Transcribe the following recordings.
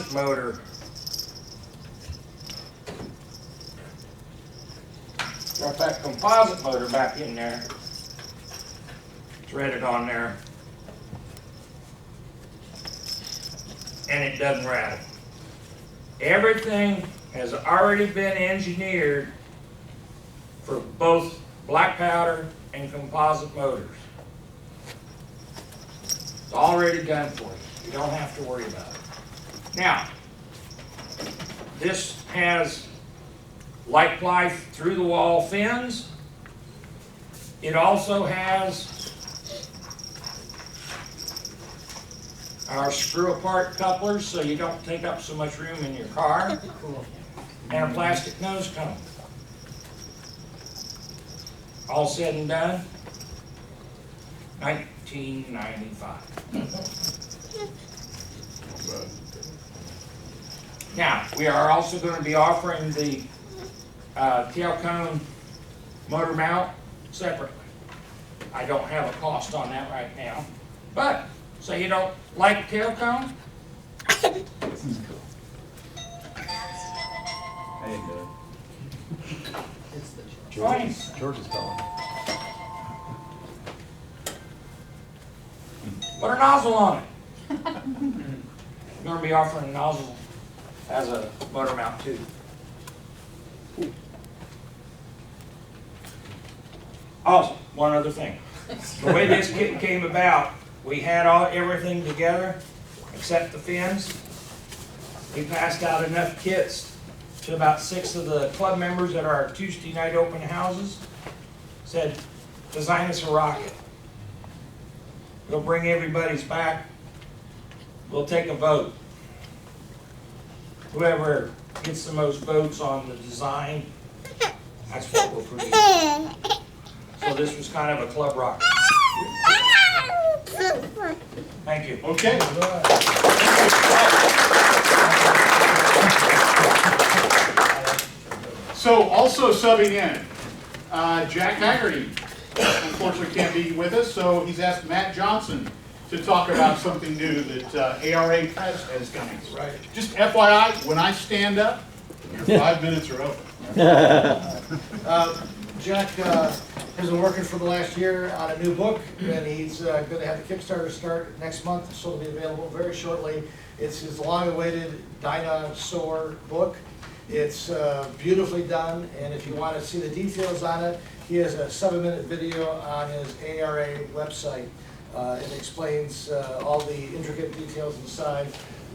composite motor. Got that composite motor back in there. Threaded on there. And it doesn't rattle. Everything has already been engineered for both black powder and composite motors. It's already done for you. You don't have to worry about it. Now, this has light ply through the wall fins. It also has our screw apart couplers so you don't take up so much room in your car. And a plastic nose cone. All said and done, $19.95. Now, we are also going to be offering the tail cone motor mount separately. I don't have a cost on that right now, but so you don't like tail cone? Hey, good. George is calling. Put a nozzle on it. We're going to be offering a nozzle as a motor mount too. Also, one other thing. The way this kit came about, we had everything together except the fins. We passed out enough kits to about 6 of the club members at our Tuesday night open houses. Said, design us a rocket. We'll bring everybody's back. We'll take a vote. Whoever gets the most votes on the design, that's what we'll produce. So this was kind of a club rocket. Thank you. Okay. So also subbing in, Jack Haggerty unfortunately can't be with us, so he's asked Matt Johnson to talk about something new that ARA has coming. Right. Just FYI, when I stand up, your 5 minutes are over. Jack has been working for the last year on a new book, and he's going to have the Kickstarter start next month, so it'll be available very shortly. It's his long-awaited Dinosaur Book. It's beautifully done, and if you want to see the details on it, he has a 7-minute video on his ARA website. It explains all the intricate details inside,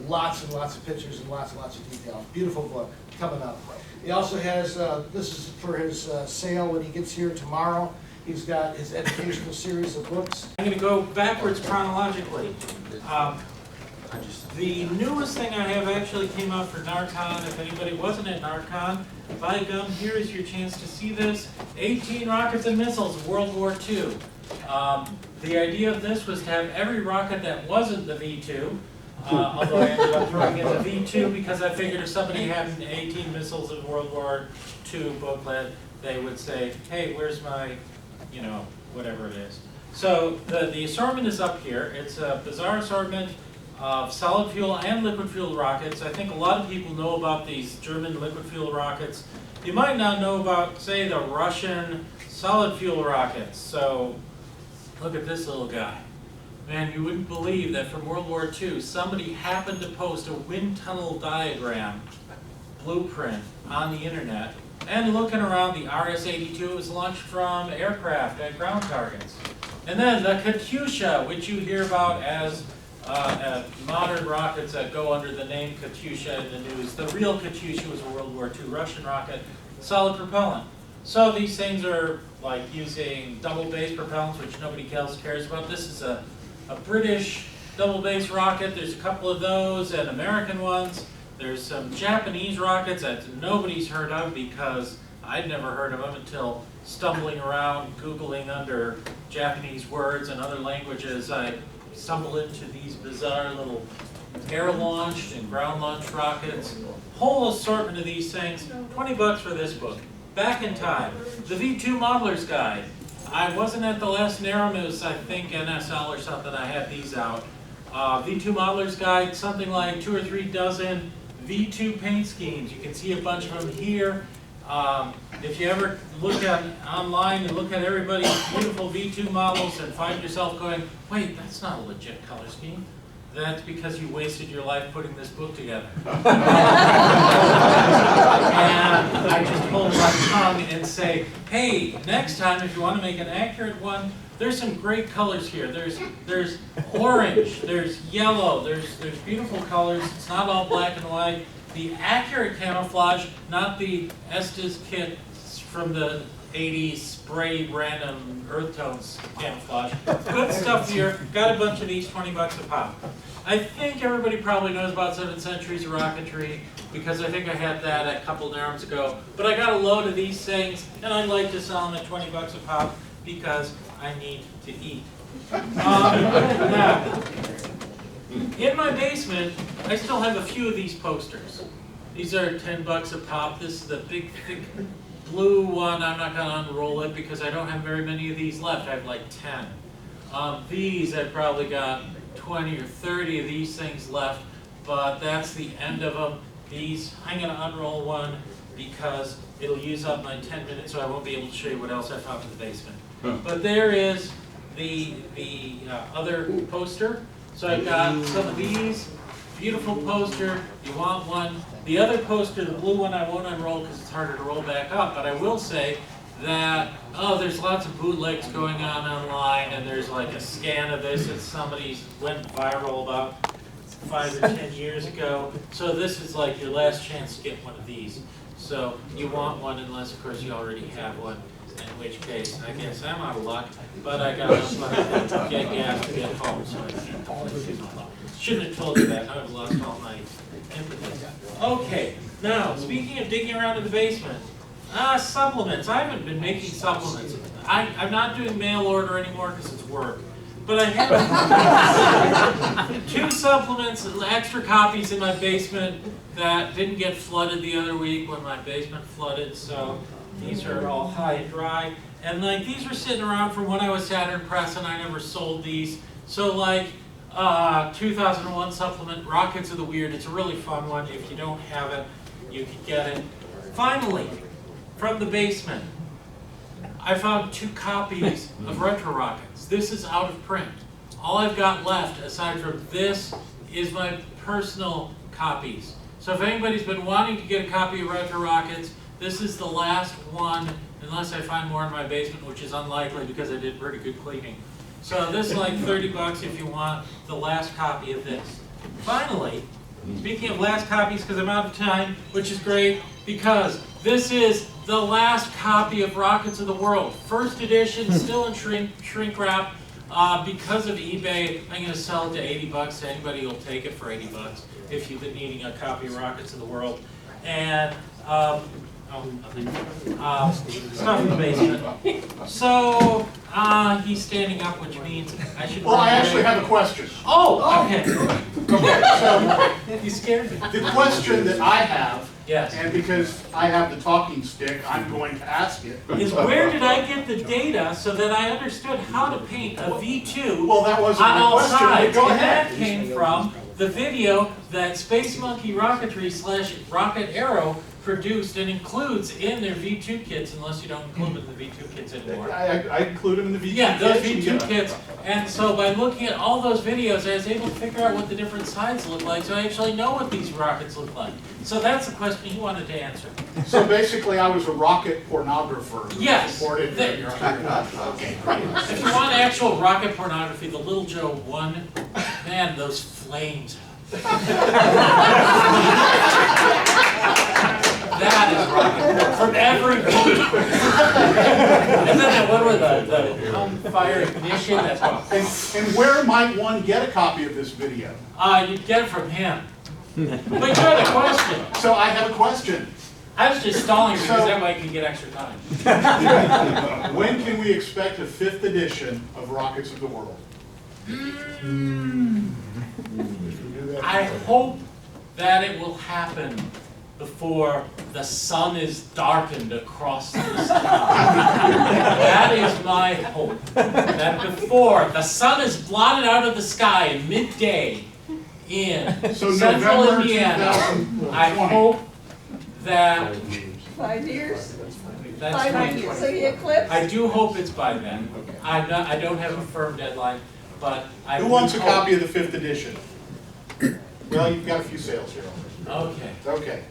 lots and lots of pictures and lots of detail. Beautiful book coming up. He also has, this is for his sale when he gets here tomorrow. He's got his educational series of books. I'm going to go backwards chronologically. The newest thing I have actually came out for NARCON. If anybody wasn't at NARCON, by gum, here is your chance to see this. 18 rockets and missiles of World War II. The idea of this was to have every rocket that wasn't the V2, although I ended up throwing in the V2 because I figured if somebody had an 18 missiles of World War II booklet, they would say, hey, where's my, you know, whatever it is. So the assortment is up here. It's a bizarre assortment of solid fuel and liquid fuel rockets. I think a lot of people know about these German liquid fuel rockets. You might not know about, say, the Russian solid fuel rockets. So look at this little guy. Man, you wouldn't believe that from World War II, somebody happened to post a wind tunnel diagram blueprint on the internet. And looking around, the RS-82 was launched from aircraft at ground targets. And then the Katyusha, which you hear about as modern rockets that go under the name Katyusha in the news. The real Katyusha was a World War II Russian rocket, solid propellant. So these things are like using double base propellants, which nobody else cares about. This is a British double base rocket. There's a couple of those and American ones. There's some Japanese rockets that nobody's heard of because I'd never heard of them until stumbling around, Googling under Japanese words and other languages. I stumbled into these bizarre little air-launched and ground-launched rockets. Whole assortment of these things, 20 bucks for this book. Back in time, the V2 Modeler's Guide. I wasn't at the last NARAM, it was I think NSL or something, I had these out. V2 Modeler's Guide, something like 2 or 3 dozen V2 paint schemes. You can see a bunch of them here. If you ever look at online and look at everybody's beautiful V2 models and find yourself going, wait, that's not a legit color scheme, that's because you wasted your life putting this book together. And I just hold my tongue and say, hey, next time if you want to make an accurate one, there's some great colors here. There's orange, there's yellow, there's beautiful colors. It's not all black and white. The accurate camouflage, not the Estes kit from the 80s spray random earth tones camouflage. Good stuff here. Got a bunch of these, 20 bucks a pop. I think everybody probably knows about 7 Centuries of Rocketry because I think I had that a couple NARAMs ago. But I got a load of these things and I'd like to sell them at 20 bucks a pop because I need to eat. Now, in my basement, I still have a few of these posters. These are 10 bucks a pop. This is the big, thick blue one. I'm not going to unroll it because I don't have very many of these left. I have like 10. These, I've probably got 20 or 30 of these things left, but that's the end of them. These, I'm going to unroll one because it'll use up my 10 minutes, so I won't be able to show you what else I found in the basement. But there is the other poster. So I've got some of these, beautiful poster, you want one. The other poster, the blue one, I won't unroll because it's harder to roll back up, but I will say that, there's lots of bootlegs going on online, and there's like a scan of this that somebody went viral about 5 or 10 years ago. So this is like your last chance to get one of these. So you want one unless, of course, you already have one. In which case, I guess I'm out of luck, but I got enough money to get gas to get home, so I shouldn't have told you that. I would have lost all my empathy. Okay, now, speaking of digging around in the basement, supplements. I haven't been making supplements. I'm not doing mail order anymore because it's work. But I have 2 supplements, extra copies in my basement that didn't get flooded the other week when my basement flooded, so these are all high and dry. And like these were sitting around from when I was Saturn Press and I never sold these. So like 2001 supplement, Rockets of the Weird. It's a really fun one. If you don't have it, you can get it. Finally, from the basement, I found 2 copies of Retro Rockets. This is out of print. All I've got left, aside from this, is my personal copies. So if anybody's been wanting to get a copy of Retro Rockets, this is the last one, unless I find more in my basement, which is unlikely because I did pretty good cleaning. So this is like 30 bucks if you want the last copy of this. Finally, speaking of last copies, because I'm out of time, which is great, because this is the last copy of Rockets of the World. First edition, still in shrink wrap. Because of eBay, I'm going to sell it to 80 bucks to anybody who'll take it for 80 bucks if you've been needing a copy of Rockets of the World. And stuff in the basement. So, he's standing up, which means I should... Well, I actually have a question. Oh, okay. Okay, so You scared me. the question that I have, Yes. and because I have the talking stick, I'm going to ask it. Is where did I get the data so that I understood how to paint a V2 Well, that wasn't on my all question, but sides? go And ahead. that came from the video that Space Monkey Rocketry / Rocket Arrow produced and includes in their V2 kits, unless you don't include them in the V2 kits anymore. I include them in the V2 Yeah, those kits. V2 kits. And so by looking at all those videos, I was able to figure out what the different sides look like, so I actually know what these rockets look like. So that's the question you wanted to answer. So basically, I was a rocket pornographer. who Yes. Supported There. your Okay, great. If you want actual rocket pornography, the Little Joe one, man, those flames. That is rocket from every boot. And then that one with the fire ignition, that's all. And where might one get a copy of this video? You'd get it from him. But you had a question. So I have a question. I was just stalling because that way I can get extra time. When can we expect a 5th edition of Rockets of the World? I hope that it will happen before the sun is darkened across the sky. That is my hope. That before the sun is blotted out of the sky in midday in So central November Indiana, 2020. I hope that 5 years? that's 5 my years, so the eclipse? I do hope it's by then. I don't have a firm deadline, but I Who wants a hope- copy of the 5th edition? Well, you've got a few sales here. Okay. Okay.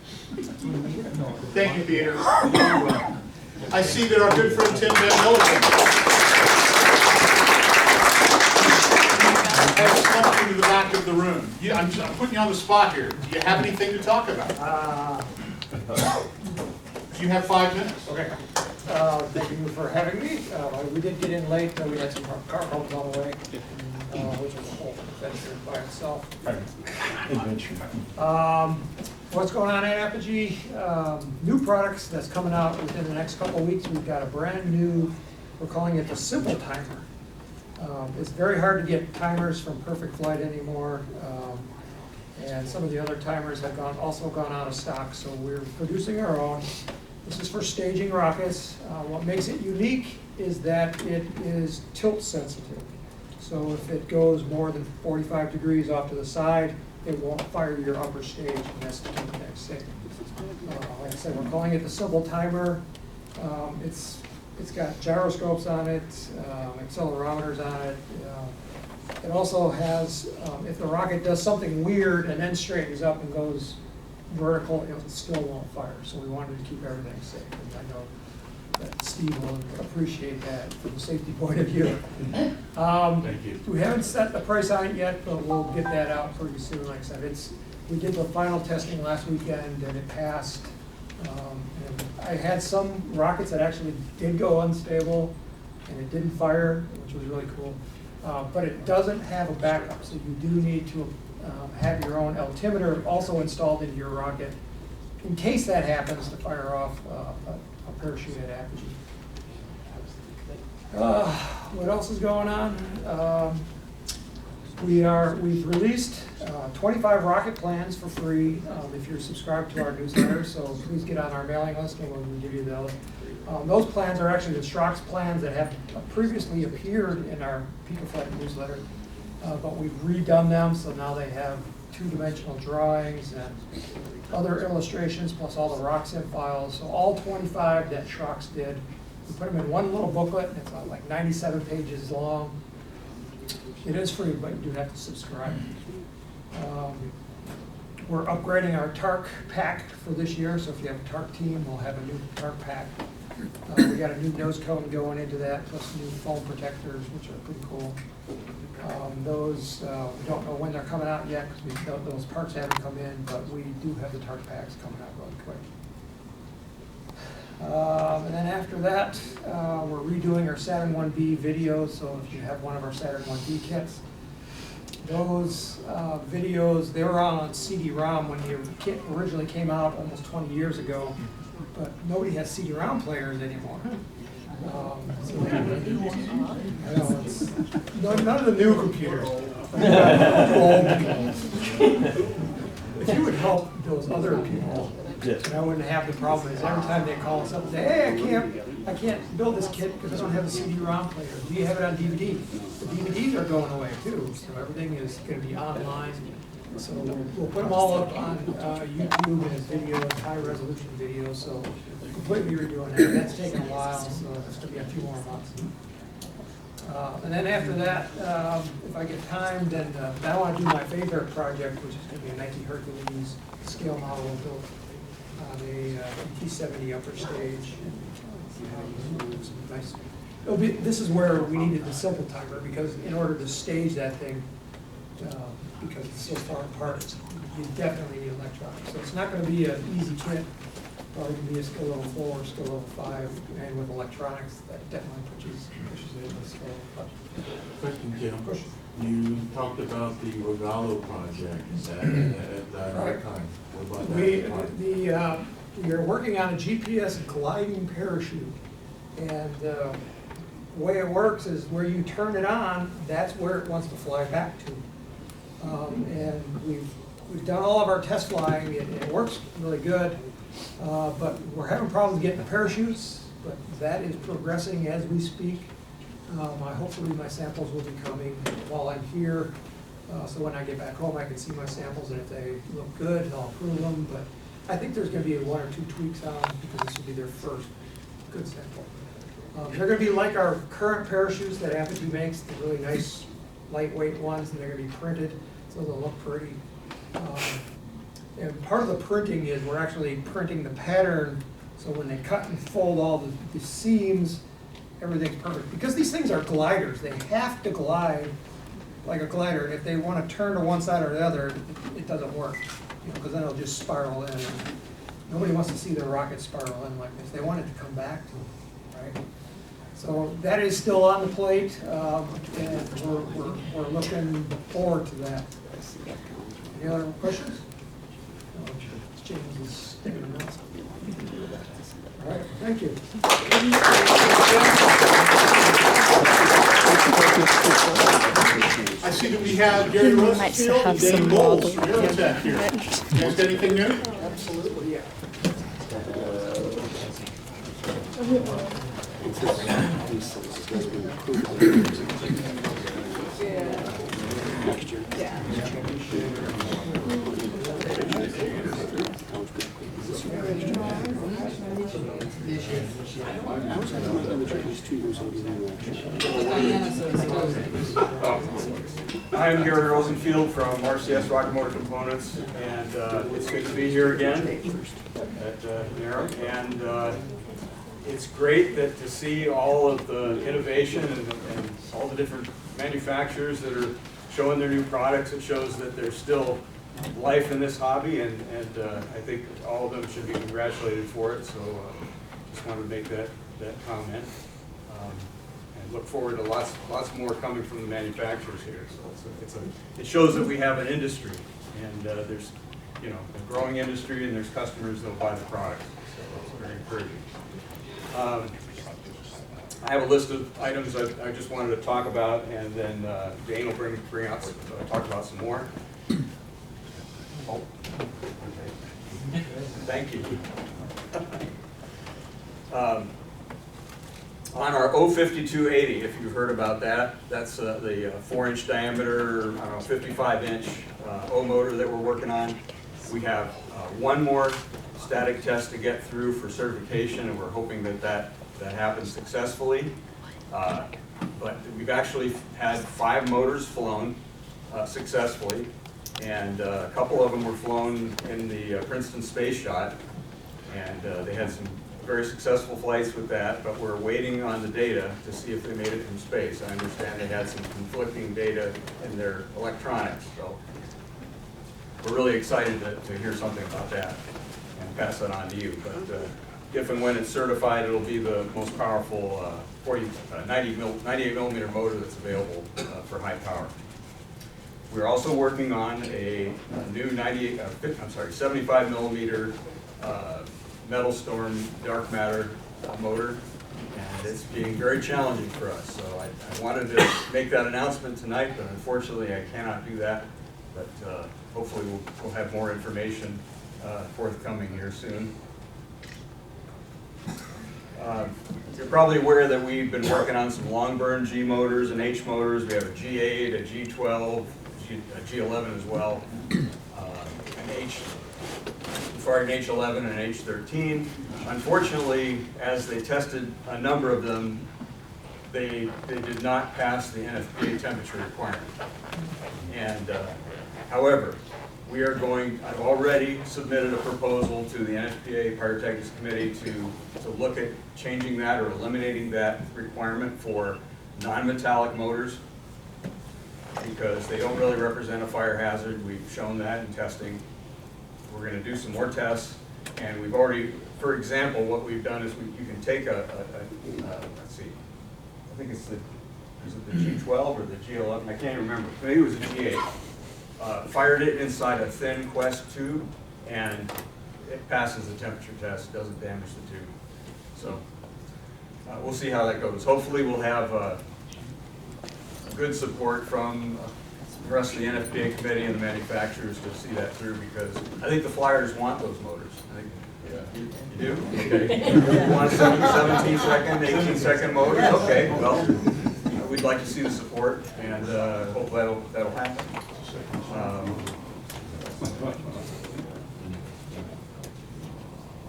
Thank you, Peter. I see that our good friend Tim Van Milliken has slumped into the back of the room. I'm putting you on the spot here. Do you have anything to talk about? You have 5 minutes. Okay. Thank you for having me. We did get in late, we had some car problems on the way, which was a whole adventure by itself. What's going on at Apogee? New products that's coming out within the next couple of weeks. We've got a brand new, we're calling it the Simple Timer. It's very hard to get timers from Perfect Flight anymore. And some of the other timers have also gone out of stock, so we're producing our own. This is for staging rockets. What makes it unique is that it is tilt sensitive. So if it goes more than 45 degrees off to the side, it won't fire your upper stage, and that's the next thing. Like I said, we're calling it the Simple Timer. It's got gyroscopes on it, accelerometers on it. It also has, if the rocket does something weird and then straightens up and goes vertical, it still won't fire. So we wanted to keep everything safe. And I know that Steve will appreciate that from a safety point of view. Thank you. We haven't set the price on it yet, but we'll get that out pretty soon. Like I said, we did the final testing last weekend and it passed. And I had some rockets that actually did go unstable and it didn't fire, which was really cool. But it doesn't have a backup, so you do need to have your own altimeter also installed into your rocket in case that happens to fire off a parachute at Apogee. What else is going on? We've released 25 rocket plans for free if you're subscribed to our newsletter, so please get on our mailing list and we'll give you those. Those plans are actually the Strock's plans that have previously appeared in our Picoflight newsletter, but we've redone them, so now they have two-dimensional drawings and other illustrations, plus all the RockSim files. So all 25 that Strock's did, we put them in one little booklet, and it's like 97 pages long. It is free, but you do have to subscribe. We're upgrading our TARC pack for this year, so if you have a TARC team, we'll have a new TARC pack. We got a new nose cone going into that, plus new foam protectors, which are pretty cool. Those, we don't know when they're coming out yet, because those parts haven't come in, but we do have the TARC packs coming out really quick. And then after that, we're redoing our Saturn 1B videos, so if you have one of our Saturn 1B kits, those videos, they were on CD-ROM when the kit originally came out almost 20 years ago, but nobody has CD-ROM players anymore. None of the new computers. If you would help those other people, and I wouldn't have the problem is every time they call us up and say, hey, I can't build this kit because I don't have a CD-ROM player. Do you have it on DVD? The DVDs are going away too, so everything is going to be online. So we'll put them all up on YouTube as videos, high resolution videos, so completely redoing that. That's taken a while, so it's going to be a few more months. And then after that, if I get time, then I want to do my favorite project, which is going to be a Nike Hercules scale model built on a T-70 upper stage. Nice. This is where we needed the Simple Timer, because in order to stage that thing, because it's so far apart, you definitely need electronics. So it's not going to be an easy kit. Probably going to be a skill level 4 or skill level 5, and with electronics, that definitely pushes it into skill level 5. Question, Jim. You talked about the Regalo project at that time. What about that? We are working on a GPS gliding parachute, and the way it works is where you turn it on, that's where it wants to fly back to. And we've we've done all of our test flying, it works really good, but we're having problems getting the parachutes, but that is progressing as we speak. Hopefully my samples will be coming while I'm here, so when I get back home I can see my samples, and if they look good, I'll approve them, but I think there's going to be 1 or 2 tweaks on them because this will be their first good sample. They're going to be like our current parachutes that Apogee makes, the really nice lightweight ones, and they're going to be printed, so they'll look pretty. And part of the printing is we're actually printing the pattern, so when they cut and fold all the seams, everything's perfect. Because these things are gliders, they have to glide like a glider, and if they want to turn to one side or the other, it doesn't work, because then it'll just spiral in. Nobody wants to see their rocket spiral in like this. They want it to come back to them, right? So that is still on the plate, and we're looking forward to that. Any other questions? James is sticking it out. All right, thank you. I see that we have Gary Rosenfield and Dave Bowles from Aerotech here. You guys got anything new? Absolutely, yeah. I'm Gary Rosenfield from RCS Rocket Motor Components, and it's good to be here again at NARAM. And it's great to see all of the innovation and all the different manufacturers that are showing their new products. It shows that there's still life in this hobby, and I think all of them should be congratulated for it. So just wanted to make that comment. And look forward to lots more coming from the manufacturers here. So it shows that we have an industry, and there's a growing industry, and there's customers that will buy the product. So it's very encouraging. I have a list of items I just wanted to talk about, and then Dane will bring out talk about some more. Oh, okay. Thank you. On our 05280, if you've heard about that, that's the 4-inch diameter, 55-inch O motor that we're working on. We have one more static test to get through for certification, and we're hoping that happens successfully. But we've actually had 5 motors flown successfully, and a couple of them were flown in the Princeton space shot, and they had some very successful flights with that, but we're waiting on the data to see if they made it from space. I understand they had some conflicting data in their electronics, so we're really excited to hear something about that and pass that on to you. But if and when it's certified, it'll be the most powerful 98 millimeter motor that's available for high power. We're also working on a new 75 millimeter metal storm dark matter motor, and it's being very challenging for us. So I wanted to make that announcement tonight, but unfortunately I cannot do that. But hopefully we'll have more information forthcoming here soon. You're probably aware that we've been working on some long burn G motors and H motors. We have a G8, a G12, a G11 as well, an H11 and an H13. Unfortunately, as they tested a number of them, they did not pass the NFPA temperature requirement. And however, I've already submitted a proposal to the NFPA Pyrotechnics Committee to look at changing that or eliminating that requirement for non-metallic motors, because they don't really represent a fire hazard. We've shown that in testing. We're going to do some more tests, and we've already, for example, what we've done is you can take let's see, I think is it the G12 or the G11? I can't remember. Maybe it was a G8. Fired it inside a thin Quest tube, and it passes the temperature test, doesn't damage the tube. So we'll see how that goes. Hopefully we'll have good support from the rest of the NFPA committee and the manufacturers to see that through, because I think the flyers want those motors. I think you do? Okay. You want 17-second, 18-second motors? Okay, well, we'd like to see the support, and hopefully that'll happen.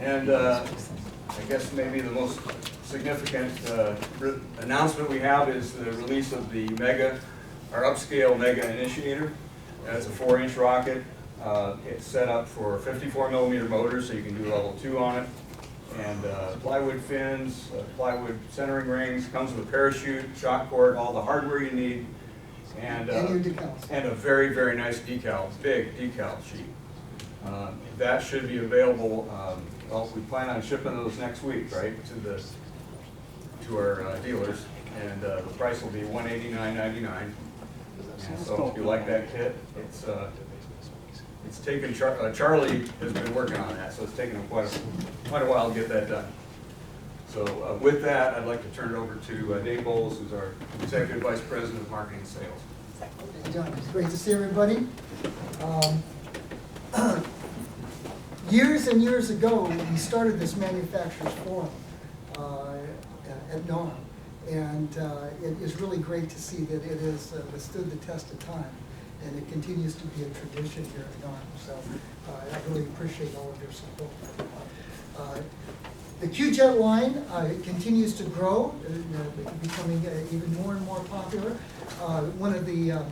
And I guess maybe the most significant announcement we have is the release of the our upscale Mega Initiator. It's a 4-inch rocket. It's set up for 54mm motors, so you can do level 2 on it. And plywood fins, plywood centering rings, comes with a parachute, shock cord, all the hardware you need. And your decals. and a very, very nice decal, big decal sheet. That should be available, well, we plan on shipping those next week, right, to our dealers. And the price will be $189.99. And so if you like that kit, it's taken, Charlie has been working on that, so it's taken him quite a while to get that done. So with that, I'd like to turn it over to Dave Bowles, who's our Executive Vice President of Marketing and Sales. Okay, John, it's great to see everybody. Years and years ago, we started this manufacturers forum at NARAM, and it is really great to see that it has withstood the test of time, and it continues to be a tradition here at NARAM. So I really appreciate all of your support. The Q-Jet line continues to grow, becoming even more and more popular. One of the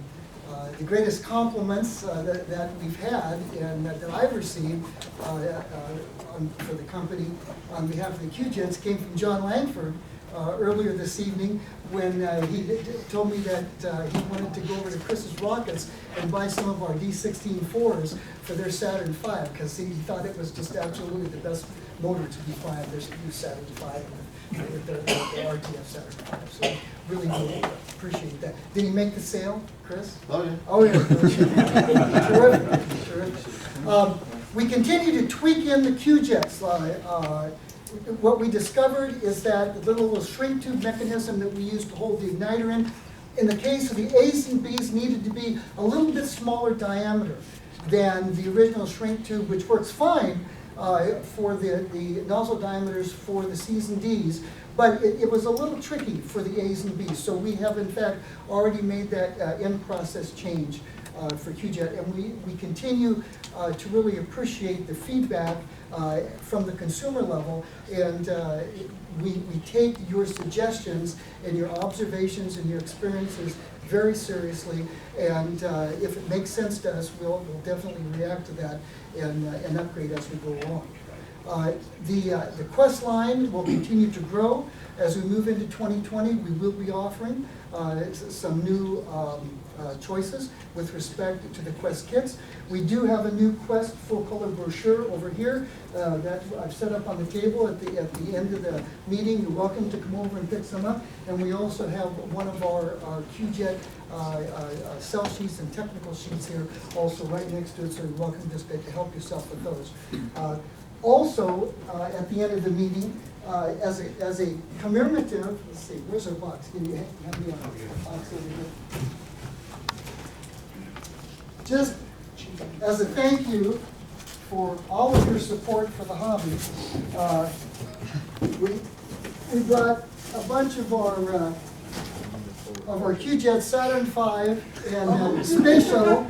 greatest compliments that we've had and that I've received for the company on behalf of the Q-Jets came from John Langford earlier this evening, when he told me that he wanted to go over to Chris's Rockets and buy some of our D16-4s for their Saturn V, because he thought it was just absolutely the best motor to be flying. There's new Saturn V with the RTF Saturn V. So really appreciate that. Did he make the sale, Chris? Oh, yeah. Oh, yeah. Terrific. Terrific. We continue to tweak in the Q-Jets. What we discovered is that the little shrink tube mechanism that we use to hold the igniter in the case of the A's and B's, needed to be a little bit smaller diameter than the original shrink tube, which works fine for the nozzle diameters for the C's and D's, but it was a little tricky for the A's and B's. So we have in fact already made that in-process change for Q-Jet, and we continue to really appreciate the feedback from the consumer level, and we take your suggestions and your observations and your experiences very seriously, and if it makes sense to us, we'll definitely react to that and upgrade as we go along. The Quest line will continue to grow. As we move into 2020, we will be offering some new choices with respect to the Quest kits. We do have a new Quest full-color brochure over here that I've set up on the table at the end of the meeting. You're welcome to come over and pick some up. And we also have one of our Q-Jet cell sheets and technical sheets here also right next to it, so you're welcome just to help yourself with those. Also, at the end of the meeting, as a commemorative, let's see, where's our box? Can you hand me a box over here? Just as a thank you for all of your support for the hobby, we brought a bunch of our Q-Jet Saturn V and Space Shuttle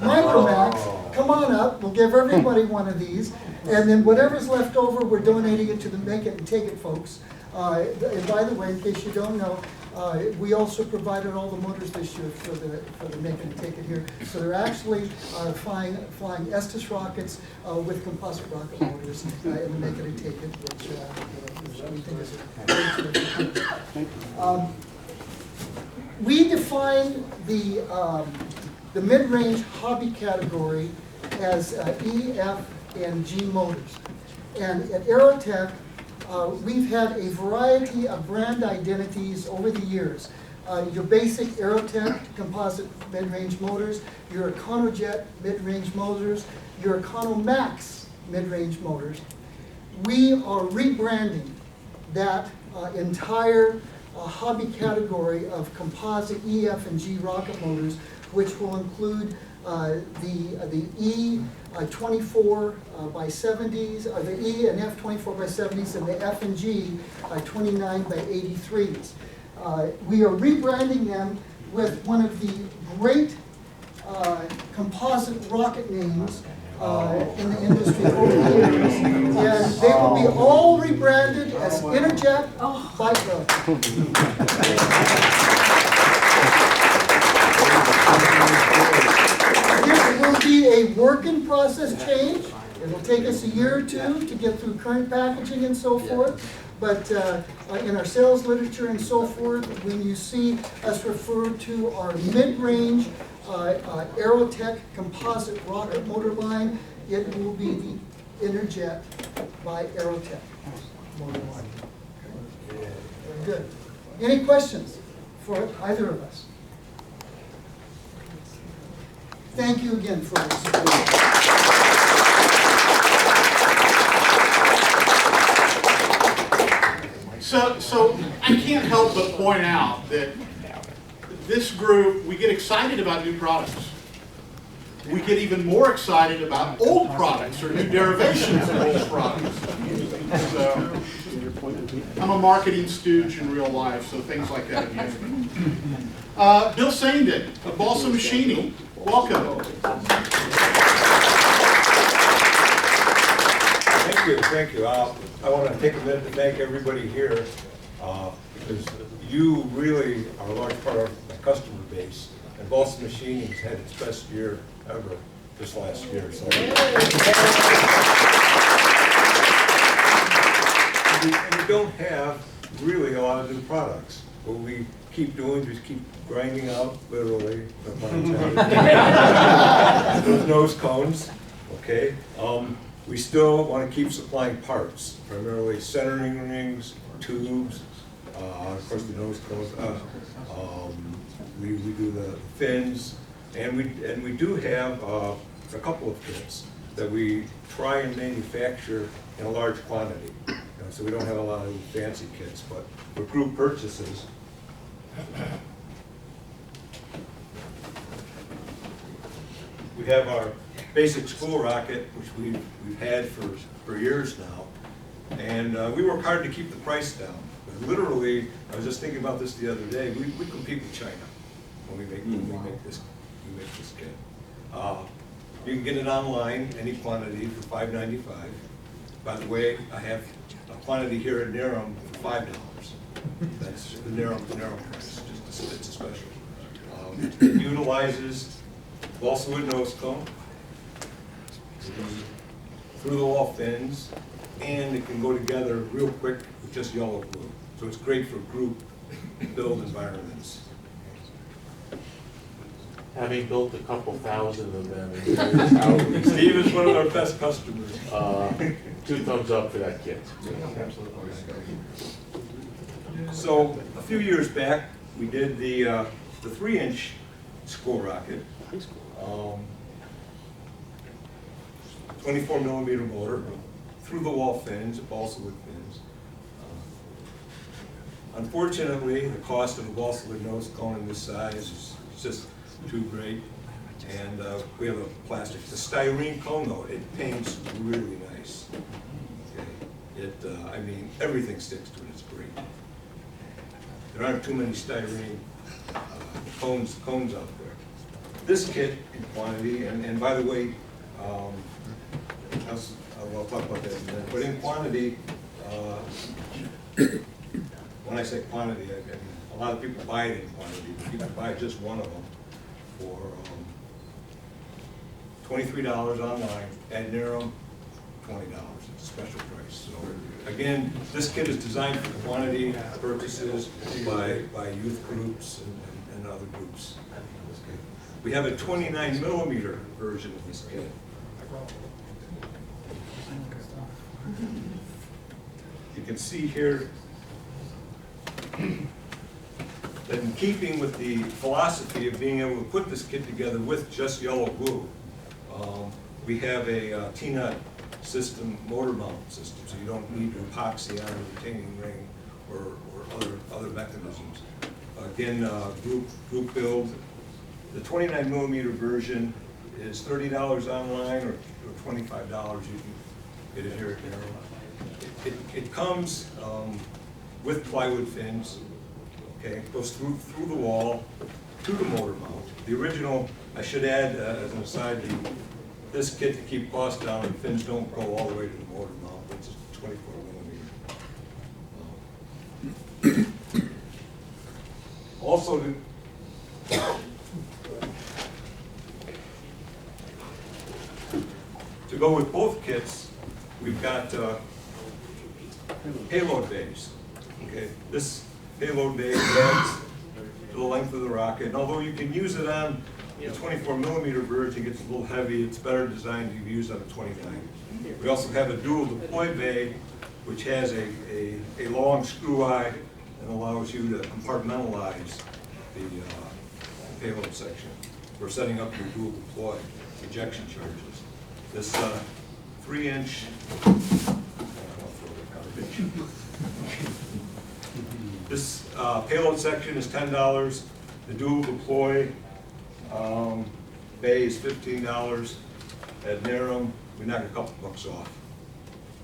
Micromax. Come on up, we'll give everybody one of these. And then whatever's left over, we're donating it to the Make It and Take It folks. And by the way, in case you don't know, we also provided all the motors this year for the Make It and Take It here. So they're actually flying Estes rockets with composite rocket motors in the Make It and Take It, which we think is a great thing. We define the mid-range hobby category as E, F, and G motors. And at Aerotech, we've had a variety of brand identities over the years. Your basic Aerotech composite mid-range motors, your EconoJet mid-range motors, your EconoMax mid-range motors. We are rebranding that entire hobby category of composite E, F, and G rocket motors which will include the E 24 by 70s, the E and F 24 by 70s, and the F and G 29 by 83s. We are rebranding them with one of the great composite rocket names in the industry over the years, and they will be all rebranded as Interjet by It will be a work in process change. It will take us a year or two to get through current packaging and so forth. But in our sales literature and so forth, when you see us refer to our mid-range Aerotech composite rocket motor line, it will be the Interjet by Aerotech motor line. Okay. Very good. Any questions for either of us? Thank you again for your support. So I can't help but point out that this group, we get excited about new products. We get even more excited about old products or new derivations of old products. So I'm a marketing stooge in real life, so things like that amuse me. Bill Sandin of Balsa Machining, welcome. Thank you. I want to take a minute to thank everybody here because you really are a large part of my customer base. And Balsa Machining has had its best year ever this last year. So. And we don't have really a lot of new products. What we keep doing is keep grinding out, literally, those nose cones, okay? We still want to keep supplying parts, primarily centering rings, tubes, of course the nose cones. We do the fins, and we do have a couple of kits that we try and manufacture in a large quantity. So we don't have a lot of fancy kits, but for group purchases. We have our basic school rocket, which we've had for years now, and we work hard to keep the price down. But literally, I was just thinking about this the other day. We compete with China when we make this kit. You can get it online, any quantity, for $5.95. By the way, I have a quantity here at NARAM for $5. That's the NARAM price. It's a special. It utilizes balsa wood nose cone, through the wall fins, and it can go together real quick with just yellow glue. So it's great for group build environments. Having built a couple thousand of them, Steve is one of our best customers. 2 thumbs up for that kit. So a few years back, we did the 3-inch school rocket. 24 millimeter motor, through the wall fins, balsa wood fins. Unfortunately, the cost of a balsa wood nose cone in this size is just too great. And we have a plastic, the styrene cone though, it paints really nice. Okay. I mean, everything sticks to it, it's great. There aren't too many styrene cones out there. This kit in quantity, and by the way, I'll talk about that in a minute, but in quantity, when I say quantity, I mean, a lot of people buy it in quantity, but you can buy just one of them for $23 online, at NARAM, $20. It's a special price. So again, this kit is designed for quantity purchases by youth groups and other groups. We have a 29 millimeter version of this kit. You can see here that in keeping with the philosophy of being able to put this kit together with just yellow glue, we have a T-nut system, motor mount system, so you don't need to epoxy on a retaining ring or other mechanisms. Again, group build, The 29 millimeter version is $30 online or $25 you can get it here at NARAM. It comes with plywood fins, okay? It goes through the wall to the motor mount. The original, I should add as an aside, this kit to keep costs down, the fins don't go all the way to the motor mount, which is 24 millimeter. Also, to go with both kits, we've got payload bays. Okay, this payload bay adds to the length of the rocket, and although you can use it on the 24 millimeter version, it gets a little heavy. It's better designed to use on a 29. We also have a dual deploy bay, which has a long screw eye and allows you to compartmentalize the payload section for setting up your dual deploy ejection charges. This 3-inch, this payload section is $10. The dual deploy bay is $15. At NARAM, we knock a couple bucks off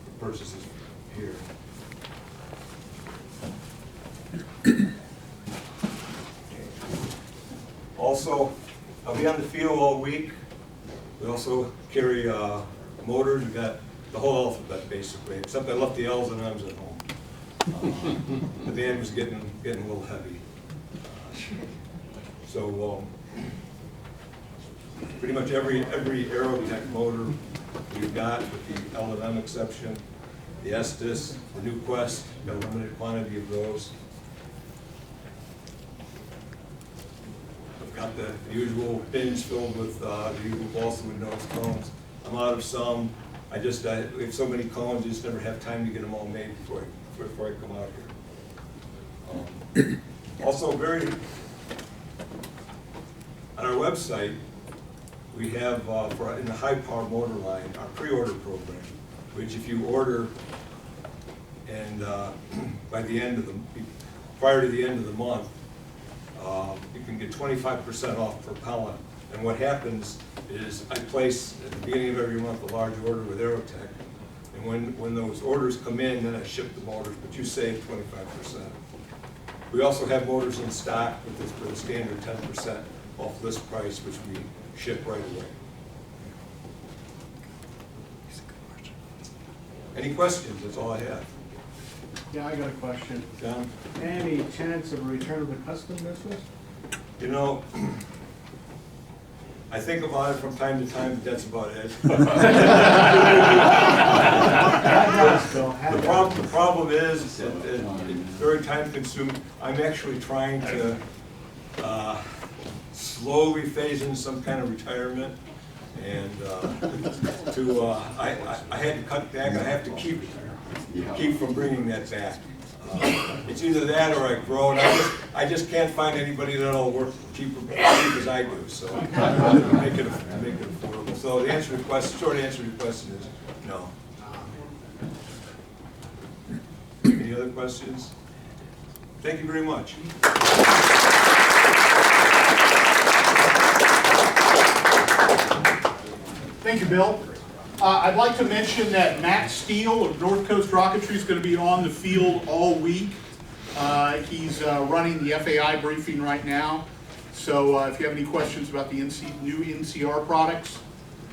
for purchases here. Also, I'll be on the field all week. We also carry motors. We've got the whole alphabet basically, except I left the L's and M's at home. But the end was getting a little heavy. So pretty much every Aerotech motor we've got, with the L and M exception, the Estes, the new Quest, got a limited quantity of those. I've got the usual bins filled with the usual balsa wood nose cones. I'm out of some. We have so many cones, I just never have time to get them all made before I come out here. Also, on our website, we have in the high power motor line our pre-order program, which if you order and prior to the end of the month, you can get 25% off per pellet. And what happens is I place at the beginning of every month a large order with Aerotech, and when those orders come in, then I ship the motors, but you save 25%. We also have motors in stock with a standard 10% off list price, which we ship right away. Any questions? That's all I have. Yeah, I got a question. John? Any chance of a return of the custom business? You know, I think about it from time to time, but that's about it. The problem is that it's very time consuming. I'm actually trying to slowly phase in some kind of retirement, and I had to cut back. I have to keep from bringing that back. It's either that or I grow, and I just can't find anybody that'll work cheap as I do. So to make it affordable. So the answer to your question, short answer to your question is no. Any other questions? Thank you very much. Thank you, Bill. I'd like to mention that Matt Steele of North Coast Rocketry is going to be on the field all week. He's running the FAI briefing right now. So if you have any questions about the new NCR products,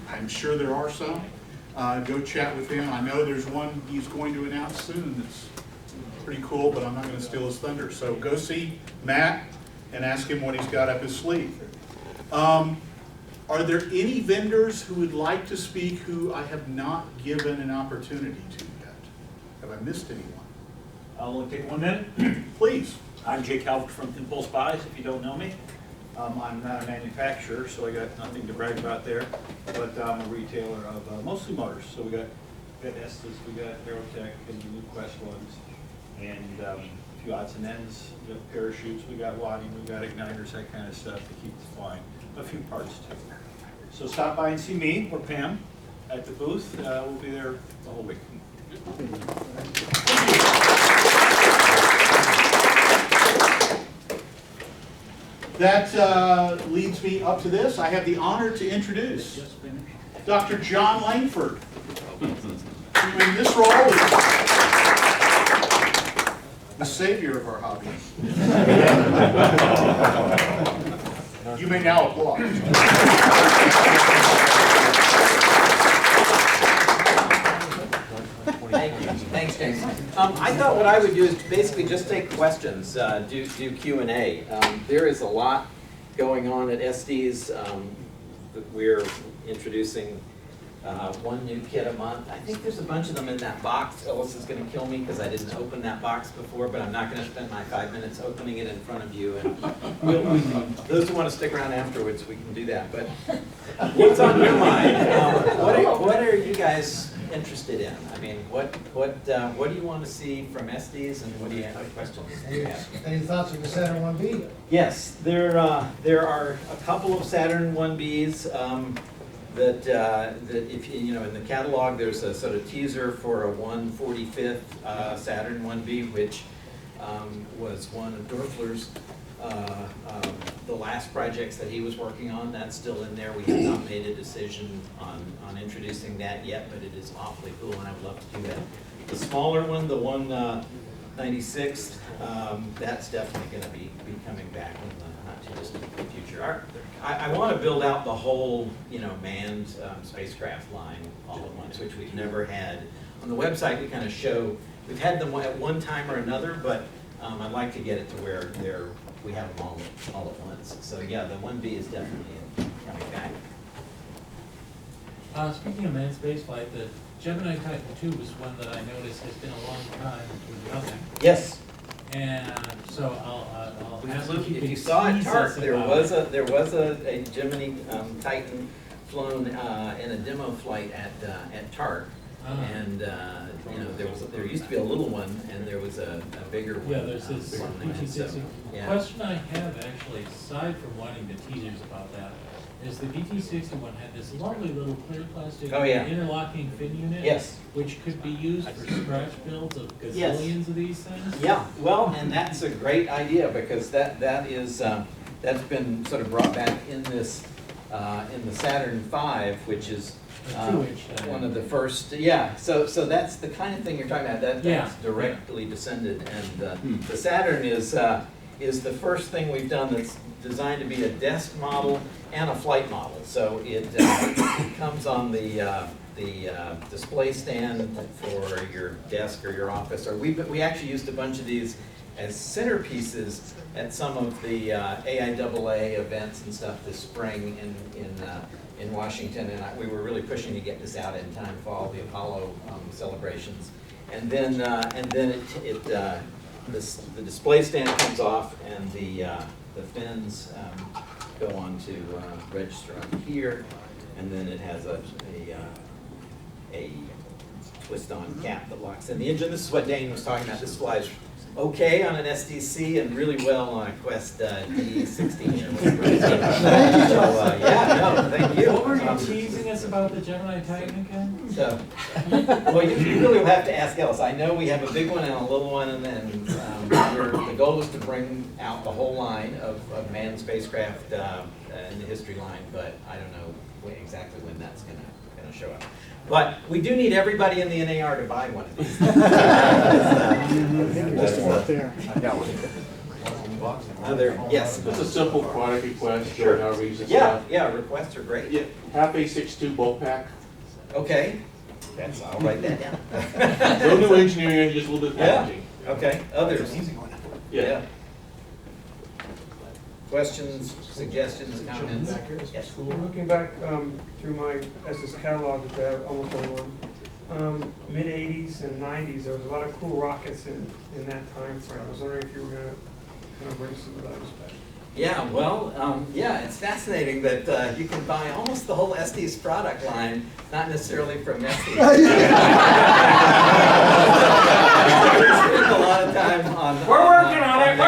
I'm sure there are some, go chat with him. I know there's one he's going to announce soon that's pretty cool, but I'm not going to steal his thunder. So go see Matt and ask him what he's got up his sleeve. Are there any vendors who would like to speak who I have not given an opportunity to yet? Have I missed anyone? I'll only take 1 minute. Please. I'm Jake Halbert from Untitled, if you don't know me. I'm not a manufacturer, so I got nothing to brag about there, but I'm a retailer of mostly motors. So we got Estes, we got Aerotech, and the new Quest ones, and a few odds and ends. We got parachutes, we got wadding, we got igniters, that kind of stuff to keep us flying. A few parts too. So stop by and see me or Pam at the booth. We'll be there the whole week. That leads me up to this. I have the honor to introduce Dr. John Langford, who in this role is the savior of our hobby. You may now applaud. Thank you. Thanks, James. I thought what I would do is basically just take questions, do Q&A. There is a lot going on at SD's. We're introducing one new kit a month. I think there's a bunch of them in that box. Ellis is going to kill me because I didn't open that box before, but I'm not going to spend my 5 minutes opening it in front of you. And those who want to stick around afterwards, we can do that. But what's on your mind? What are you guys interested in? I mean, what do you want to see from SD's, and what do you have questions? Any thoughts on the Saturn 1B? Yes, there are a couple of Saturn 1Bs. That if you know, in the catalog, there's a sort of teaser for a 145th Saturn 1B, which was one of Dorfler's the last projects that he was working on. That's still in there. We have not made a decision on introducing that yet, but it is awfully cool, and I would love to do that. The smaller one, the 196th, that's definitely going to be coming back in the not too distant future. I want to build out the whole, you know, manned spacecraft line all at once, which we've never had. On the website, we kind of show, we've had them at one time or another, but I'd like to get it to where we have them all at once. So yeah, the 1B is definitely coming back. Speaking of manned spaceflight, the Gemini Titan II was one that I noticed has been a long time with nothing. Yes. And so I'll ask If you saw at TARC, there was a Gemini Titan flown in a demo flight at TARC, and you know, there used to be a little one, and there was a bigger one. Yeah, there's this VT60. Yeah. Question I have actually, aside from wanting the teasers about that, is the VT61 had this lovely little clear plastic interlocking fin unit, Yes. which could be used for scratch builds of gazillions of these things. Yeah, well, and that's a great idea, because that's been sort of brought back in this in the Saturn V, which is one of the first. Yeah, so that's the kind of thing you're talking about. That's directly descended, and the Saturn is the first thing we've done that's designed to be a desk model and a flight model. So it comes on the display stand for your desk or your office. Or we actually used a bunch of these as centerpieces at some of the AIAA events and stuff this spring in Washington, and we were really pushing to get this out in time for all the Apollo celebrations. And then the display stand comes off, and the fins go on to register on here, and then it has a twist-on cap that locks in the engine. This is what Dane was talking about. This flies okay on an SDC and really well on a Quest D16 or whatever. Thank you. What were you teasing us about the Gemini Titan again? So, well, you really will have to ask Ellis. I know we have a big one and a little one, and then the goal is to bring out the whole line of manned spacecraft in the history line, but I don't know exactly when that's going to show up. But we do need everybody in the NAR to buy one of these. Yes. Just a simple product request. Sure. Yeah, requests are great. Yeah, half A62 bulk pack. Okay. I'll write that down. No new engineering, just a little bit of packaging. Okay. Others? Yeah. Questions, suggestions, comments? Yes. Looking back through my SS catalog that I have almost everyone, mid-'80s and '90s, there was a lot of cool rockets in that time frame. I was wondering if you were going to kind of bring some of those back. Yeah, well, it's fascinating that you can buy almost the whole SD's product line, not necessarily from SD's. Spend a lot of time on. We're working on it.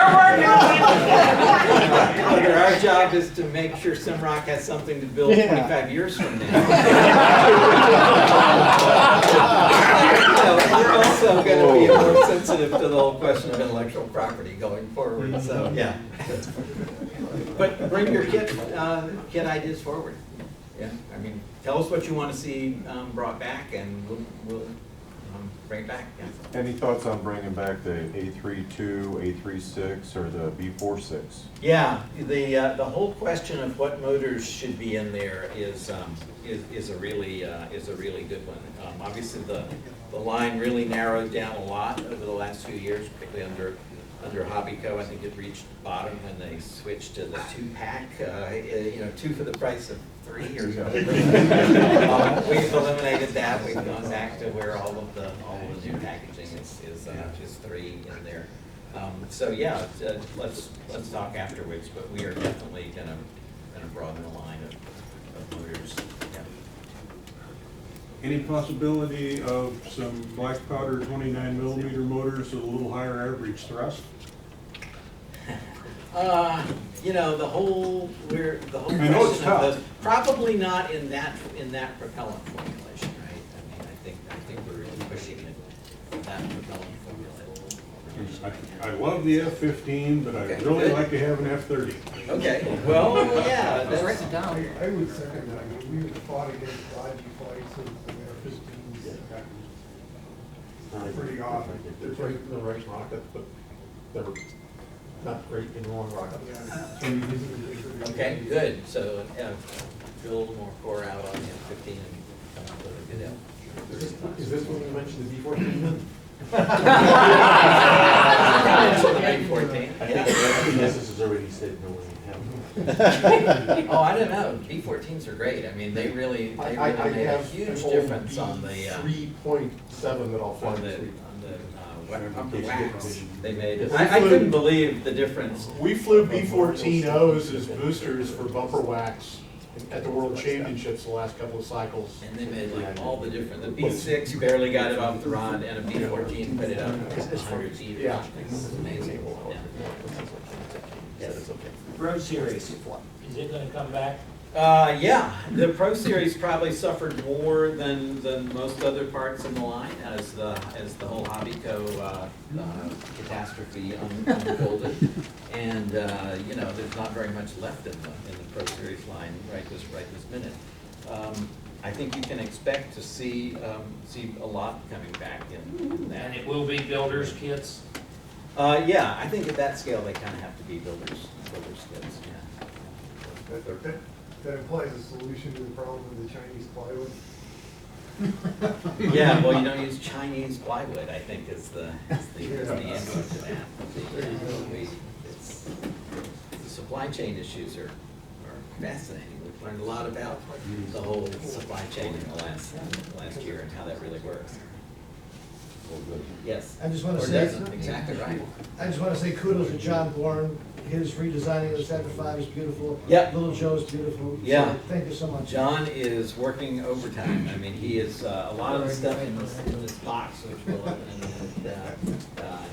Our job is to make sure Simrock has something to build 25 years from now. We're also going to be more sensitive to the whole question of intellectual property going forward. So, yeah. But bring your kit ideas forward. Yeah, I mean, tell us what you want to see brought back, and we'll bring it back. Yeah. Any thoughts on bringing back the A32, A36, or the B46? Yeah, the whole question of what motors should be in there is a really good one. Obviously, the line really narrowed down a lot over the last few years, particularly under Hobbyco. I think it reached bottom when they switched to the 2-pack. 2 for the price of 3 or so. We've eliminated that. We've gone back to where all of the new packaging is 3 in there. So yeah, let's talk afterwards. But we are definitely gonna broaden the line of motors. Yeah. Any possibility of some black powder 29mm motors with a little higher average thrust? The whole I know it's question tough. of probably not in that propellant formulation, right? I mean, I think we're really pushing it in that propellant formulation. I love the F-15, but I'd Okay, really good. like to have an F-30. Okay, well, yeah, that's Write it down. I would second that. I mean, we fought against dodgy flights and F-15s pretty often. They're great in the right rocket, but they're not great in the wrong rocket. okay, good. So drill a little more core out on the F-15 and come up with a good L. Is this when you mentioned the B-14? This is already said no one. Oh, I don't know. B-14s are great. I mean, they really made a huge difference on the 3.7 that I'll fly this week. upper wax. They made. I couldn't believe the difference. We flew B-14Os as boosters for bumper wax at the World Championships the last couple of cycles. And they made like all the different. The B-6 barely got it off the rod, and a B-14 put it up 100 feet. Yeah. It's amazing. Yeah. Yes. Pro Series, is it gonna come back? Yeah, the Pro Series probably suffered more than most other parts in the line as the whole Hobbyco catastrophe unfolded, and there's not very much left in the Pro Series line right this minute. I think you can expect to see a lot coming back in that. And it will be builders' kits? Yeah, I think at that scale they kind of have to be builders kits. Yeah. That implies a solution to the problem of the Chinese plywood. Yeah, well, you don't use Chinese plywood, I think is the answer to that. The supply chain issues are fascinating. We've learned a lot about the whole supply chain in the last year and how that really works. Yes. I just want to Or say, doesn't, exactly right. I just want to say kudos to John Bourne. His redesigning of the Saturn V is beautiful. Yeah. Little Joe's beautiful. Yeah. So thank you so much. John is working overtime. I mean, he is, a lot of the stuff in this box, which will open,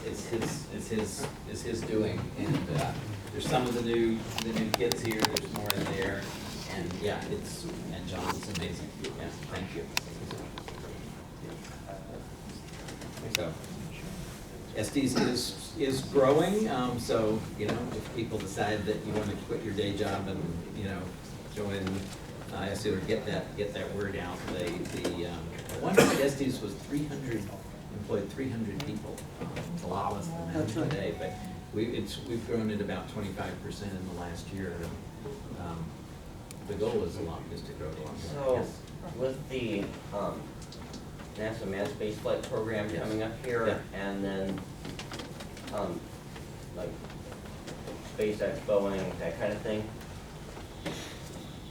is his doing. And there's some of the new kits here, there's more in there. And yeah, and John's amazing. Yeah, thank you. So, Estes is growing, so, if people decide that you want to quit your day job and, join Estes or get that word out, one at Estes was employed 300 people. It's a lot less than that today, but we've grown at about 25% in the last year. The goal is to grow it a lot more. So, Yes. with the NASA Manned Spaceflight Program coming up here, Yeah. and then like SpaceX, Boeing, that kind of thing,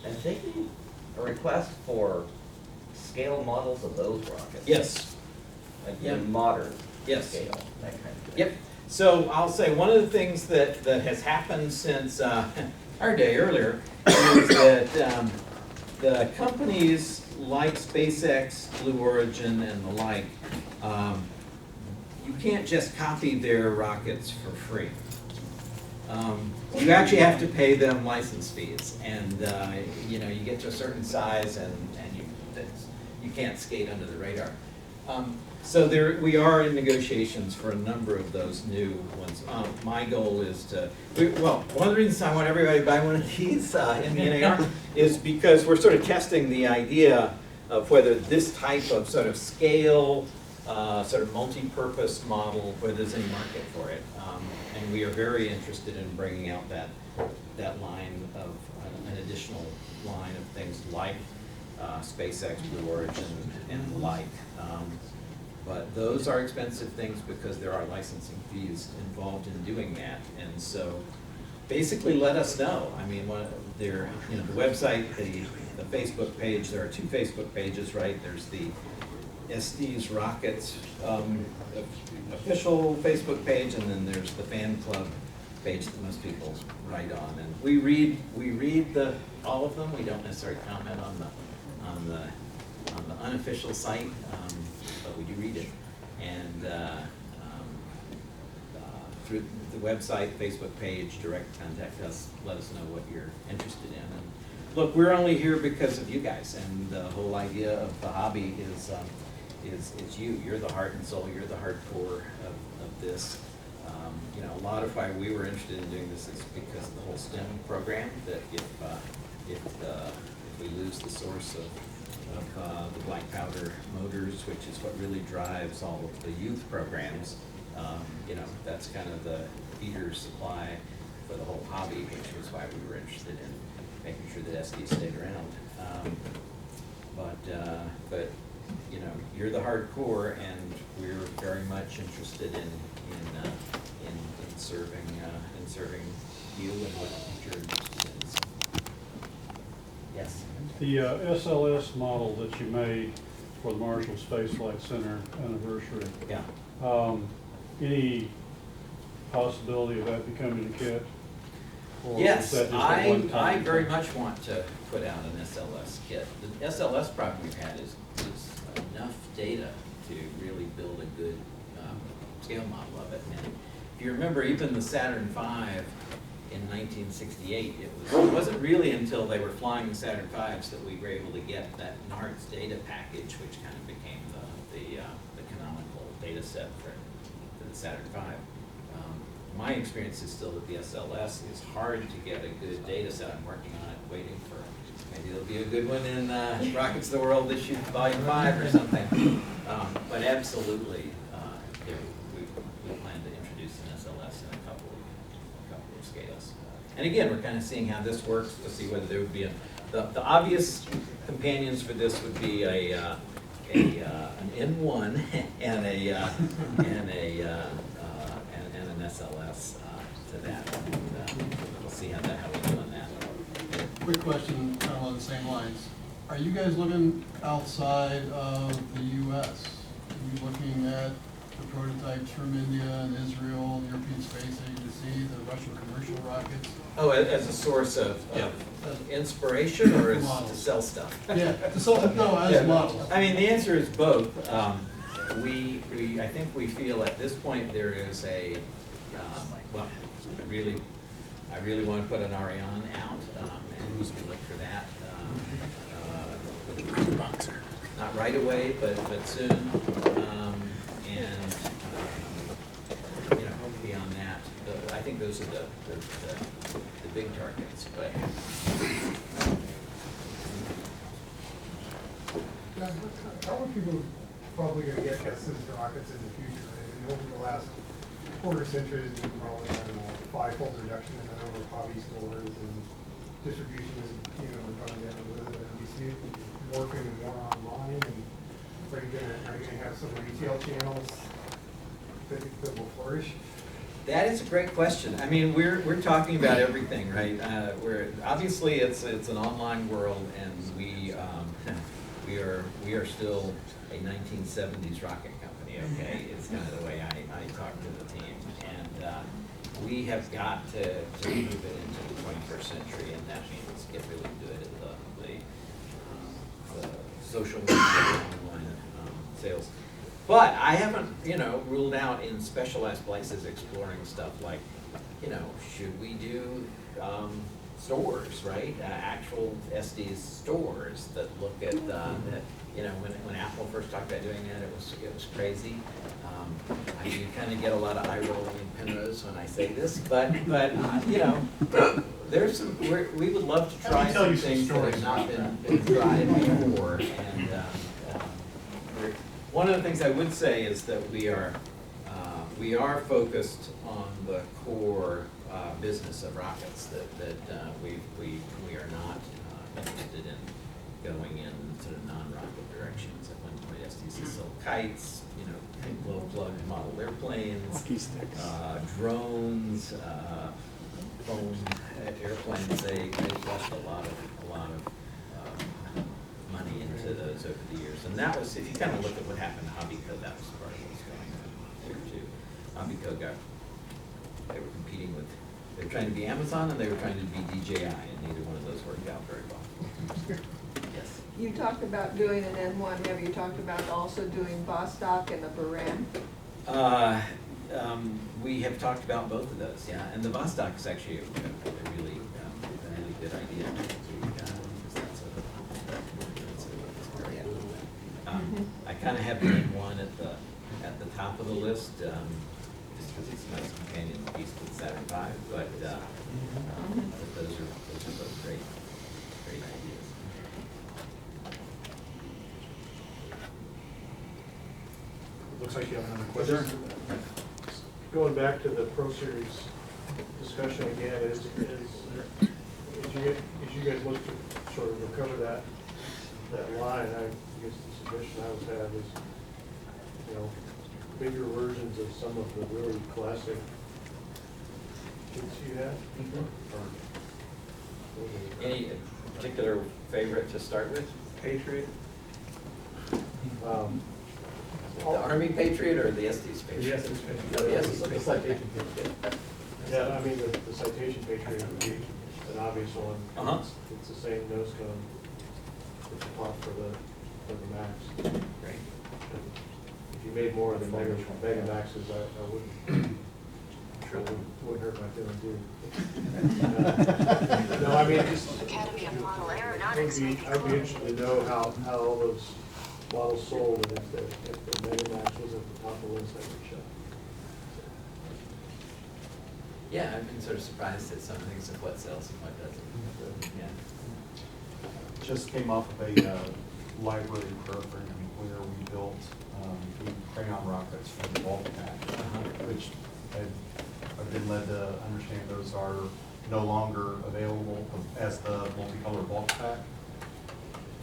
I'm thinking a request for scale models of those rockets. Yes. Like Yeah. modern Yes. scale, that kind of thing. Yep. So I'll say one of the things that has happened since our day earlier is that the companies like SpaceX, Blue Origin, and the like, you can't just copy their rockets for free. You actually have to pay them license fees, and you get to a certain size, and you can't skate under the radar. So we are in negotiations for a number of those new ones. My goal is one of the reasons I want everybody to buy one of these in the NAR is because we're sort of testing the idea of whether this type of sort of scale, sort of multi-purpose model, whether there's any market for it. And we are very interested in bringing out that line of an additional line of things like SpaceX, Blue Origin, and the like. But those are expensive things because there are licensing fees involved in doing that. And so basically let us know. I mean, the website, the Facebook page, there are two Facebook pages, right? There's the SD's Rockets official Facebook page, and then there's the fan club page that most people write on. And we read all of them. We don't necessarily comment on the unofficial site, but we do read it. And through the website, Facebook page, direct contact us, let us know what you're interested in. And look, we're only here because of you guys, and the whole idea of the hobby is you. You're the heart and soul. You're the hardcore of this. A lot of why we were interested in doing this is because of the whole STEM program. That if we lose the source of the black powder motors, which is what really drives all of the youth programs, that's kind of the feeder supply for the whole hobby, which was why we were interested in making sure that SD stayed around. But you're the hardcore, and we're very much interested in serving you and what you're interested in. So, yes. The SLS model that you made for the Marshall Space Flight Center anniversary. Yeah. Any possibility of that becoming a kit? Or Yes, is that just a I one-time very thing? much want to put out an SLS kit. The SLS problem we've had is enough data to really build a good scale model of it. And if you remember, even the Saturn V in 1968, it wasn't really until they were flying the Saturn V's that we were able to get that NARTS data package, which kind of became the canonical data set for the Saturn V. My experience is still that the SLS is hard to get a good data set. I'm working on it, waiting for maybe there'll be a good one in Rockets of the World that shoots Volume 5 or something. But absolutely, we plan to introduce an SLS in a couple of scales. And again, we're kind of seeing how this works to see whether there would be the obvious companions for this would be an N1 and an SLS to that. And, we'll see how we do on that. Quick question, kind of along the same lines. Are you guys looking outside of the U.S.? Are you looking at the prototypes from India and Israel, the European Space Agency, the Russian commercial rockets? Oh, as a source of inspiration, or as to sell stuff? Yeah, to sell, no, as models. I mean, the answer is both. I think we feel at this point there is I really want to put an Ariane out, and we can look for that. Not right away, but soon. Beyond that, I think those are the big targets. But how are people probably going to get custom rockets in the future? I mean, over the last quarter century, there's been probably, I don't know, a 5-fold reduction in the number of hobby stores, and distribution is, going down with it. And you see it working more online, and are you gonna have some retail channels that will flourish? that is a great question. I mean, we're talking about everything, right? Obviously it's an online world, and we are still a 1970s rocket company. Okay, it's kind of the way I talk to the team, and we have got to move it into the 21st century, and that means get really good at the social media online sales. But I haven't, ruled out in specialized places exploring stuff like, should we do stores, right? Actual SD stores that look at, you know, when Apple first talked about doing that, it was crazy. I do kind of get a lot of eye rolling in Penrose when I say this, but you know, there's some, we would love to try some things that have not been tried before. And one of the things I would say is that we are focused on the core business of rockets. That we are not interested in going in sort of non-rocket directions. At one point, STC sold kites, you know, glow plug model airplanes, drones, foam airplanes. They flushed a lot of money into those over the years. And that was, if you kind of look at what happened to Hobbyco, that was part of what's going on there too. Hobbyco they were competing with, they were trying to be Amazon and they were trying to be DJI, and neither one of those worked out very well. Yes. You talked about doing an M1. Have you talked about also doing Vostok and the Baran? We have talked about both of those, yeah. And the Vostok is actually a really good idea. I kind of have the M1 at the top of the list, just because it's a nice companion piece to the Saturn V. But those are both great ideas. Looks like you have another question. Going back to the Pro Series discussion again, as you guys look to sort of recover that line, I guess the suggestion I would have is, you know, bigger versions of some of the really classic kits you had. Any particular favorite to start with? Patriot? The Army Patriot or the Estes Patriot? The Estes Patriot. No, the Estes The Patriot. Citation Patriot. Yeah, I mean, the Citation Patriot would be an obvious one. It's the same nose cone. It's the top for the Max. Great. If you made more of the Mega Maxes, I wouldn't hurt my feelings too. No, I mean, just, I'd be interested to know how all those models sold, and if the Mega Max was at the top of the list, I would show. Yeah, I've been sort of surprised at some things of what sells and what doesn't. Yeah. Just came off of a library program where we built the crayon rockets from the bulk pack, which I've been led to understand those are no longer available as the multicolor bulk pack.